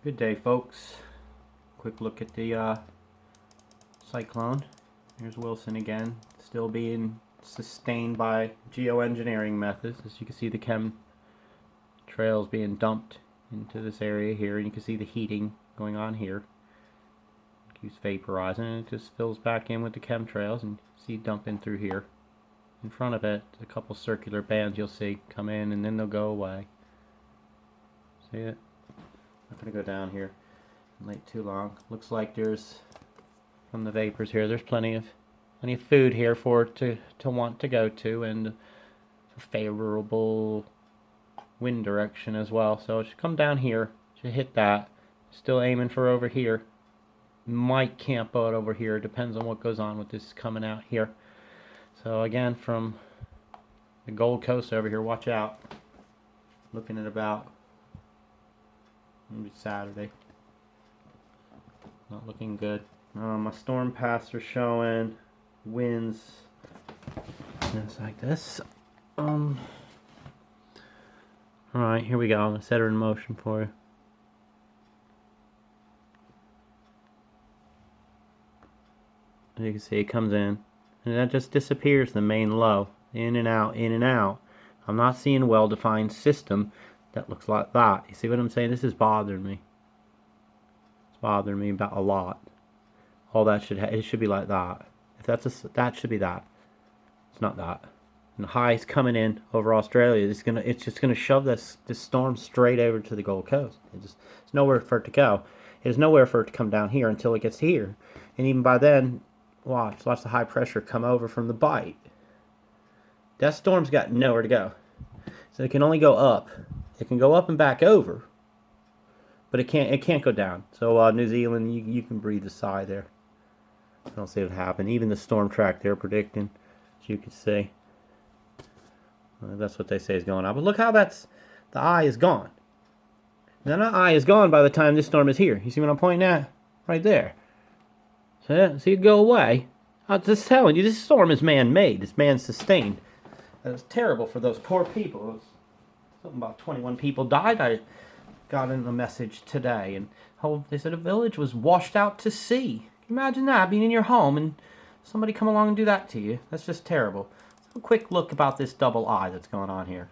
Good day, folks. Quick look at the cyclone. Here's Wilson again, still being sustained by geoengineering methods. As you can see, the chemtrails being dumped into this area here, and you can see the heating going on here. It keeps vaporizing, and it just fills back in with the chemtrails, and you see dumping through here. In front of it, a couple circular bands you'll see come in, and then they'll go away. See it? I'm not going to go down here and wait too long. Looks like there's, from the vapors here, there's plenty of food here for it to want to go to, and a favorable wind direction as well. So it should come down here, should hit that. Still aiming for over here. Might camp out over here, depends on what goes on with this coming out here. So again, from the Gold Coast over here, watch out. Looking at about maybe Saturday. Not looking good. My storm paths are showing winds. It's like this. Alright, here we go. I'm gonna set her in motion for you. As you can see, it comes in, and that just disappears, the main low. In and out, in and out. I'm not seeing a well-defined system that looks like that. You see what I'm saying? This is bothering me. It's bothering me about a lot. All that it should be like that. If that should be that. It's not that. And the high's coming in over Australia. It's just gonna shove this storm straight over to the Gold Coast. There's nowhere for it to go. There's nowhere for it to come down here until it gets here. And even by then, watch the high pressure come over from the bite. That storm's got nowhere to go. So it can only go up. It can go up and back over, but it can't go down. So New Zealand, you can breathe a sigh there. I don't see it happen. Even the storm track they're predicting, as you can see, that's what they say is going on. But look how the eye is gone. Now that eye is gone by the time this storm is here. You see what I'm pointing at? Right there. See it go away. I'm just telling you, this storm is man-made. It's man-sustained. And it's terrible for those poor people. Something about 21 people died. I got in a message today, and they said a village was washed out to sea. Imagine that, being in your home and somebody come along and do that to you. That's just terrible. So a quick look about this double eye that's going on here.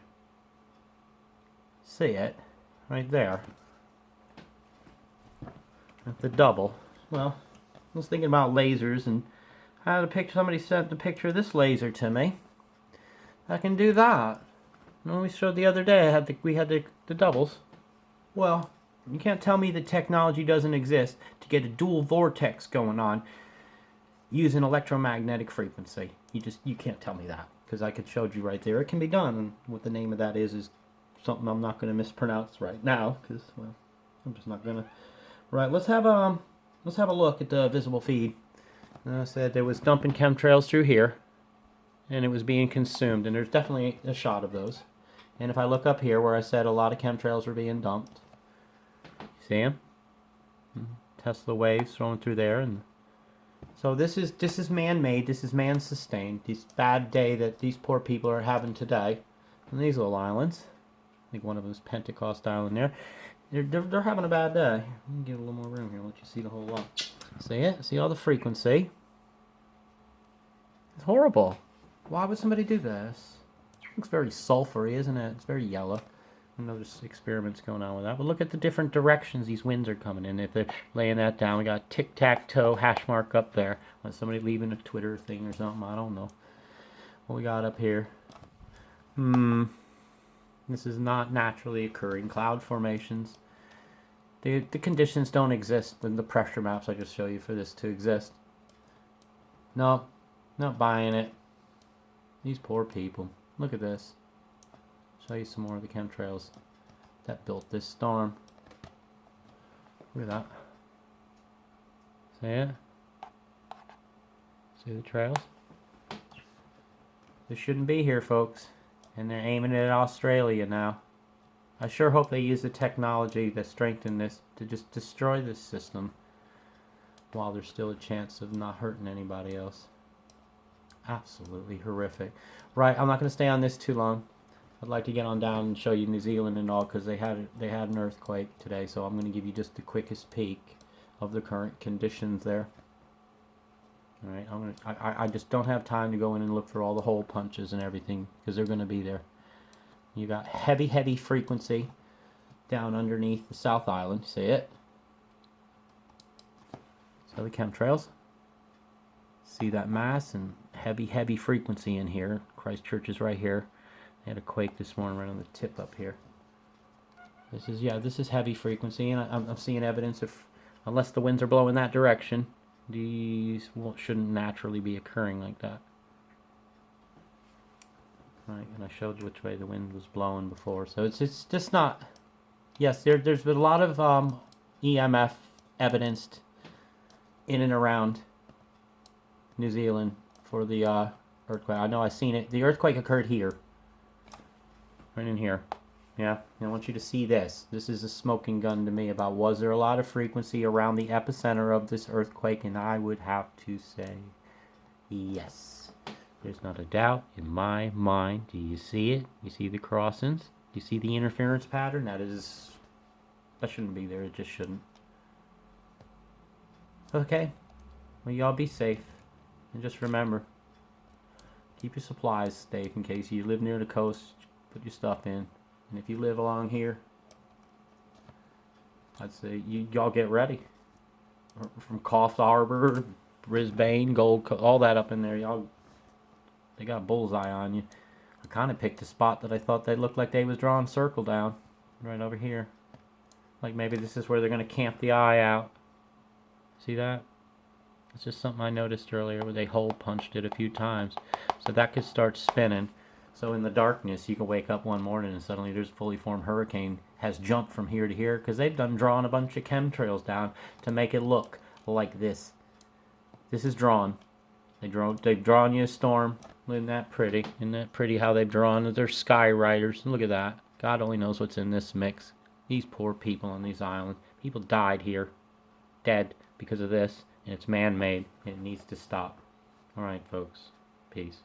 See it? Right there. At the double. Well, I was thinking about lasers, and I had a picture. Somebody sent the picture of this laser to me. I can do that. When we showed the other day, we had the doubles. Well, you can't tell me that technology doesn't exist to get a dual vortex going on using electromagnetic frequency. You can't tell me that, because I could show you right there. It can be done, and what the name of that is something I'm not going to mispronounce right now, because well, I'm just not going to. Right, let's have a look at the visible feed. And I said there was dumping chemtrails through here, and it was being consumed, and there's definitely a shot of those. And if I look up here where I said a lot of chemtrails were being dumped, see them? Tesla waves thrown through there, and so this is man-made. This is man-sustained. This bad day that these poor people are having today, and these little islands. I think one of them is Pentecost Island there. They're having a bad day. Let me get a little more room here. Let you see the whole lot. See it? See all the frequency? It's horrible. Why would somebody do this? It looks very sulfury, isn't it? It's very yellow. I know there's experiments going on with that. But look at the different directions these winds are coming in. If they're laying that down, we got tic-tac-toe hash mark up there. Unless somebody leaving a Twitter thing or something. I don't know. What we got up here? This is not naturally occurring cloud formations. The conditions don't exist in the pressure maps I just showed you for this to exist. No, not buying it. These poor people. Look at this. Show you some more of the chemtrails that built this storm. Look at that. See it? See the trails? This shouldn't be here, folks. And they're aiming it at Australia now. I sure hope they use the technology that strengthened this to just destroy this system while there's still a chance of not hurting anybody else. Absolutely horrific. Right, I'm not going to stay on this too long. I'd like to get on down and show you New Zealand and all, because they had an earthquake today. So I'm going to give you just the quickest peek of the current conditions there. All right, I just don't have time to go in and look for all the hole punches and everything, because they're going to be there. You got heavy frequency down underneath the South Island. See it? So the chemtrails. See that mass and heavy frequency in here. Christchurch is right here. They had a quake this morning right on the tip up here. This is heavy frequency, and I'm seeing evidence of, unless the winds are blowing that direction, these shouldn't naturally be occurring like that. Right, and I showed you which way the wind was blowing before, so it's just not. Yes, there's been a lot of EMF evidenced in and around New Zealand for the earthquake. I know I've seen it. The earthquake occurred here. Right in here. Yeah, I want you to see this. This is a smoking gun to me about, was there a lot of frequency around the epicenter of this earthquake? And I would have to say yes. There's not a doubt in my mind. Do you see it? You see the crossings? Do you see the interference pattern? That shouldn't be there. It just shouldn't. Okay. Well, y'all be safe. And just remember, keep your supplies safe in case you live near the coast. Put your stuff in. And if you live along here, I'd say y'all get ready. From Coffs Harbour, Brisbane, Gold Coast, all that up in there. Y'all, they got bullseye on you. I kind of picked a spot that I thought they looked like they was drawing circle down. Right over here. Like maybe this is where they're going to camp the eye out. See that? It's just something I noticed earlier where they hole punched it a few times. So that could start spinning. So in the darkness, you can wake up one morning and suddenly there's a fully formed hurricane has jumped from here to here, because they've drawn a bunch of chemtrails down to make it look like this. This is drawn. They've drawn you a storm. Isn't that pretty? Isn't that pretty how they've drawn? They're sky riders. Look at that. God only knows what's in this mix. These poor people on these islands. People died here. Dead because of this. And it's man-made. And it needs to stop. Alright, folks. Peace.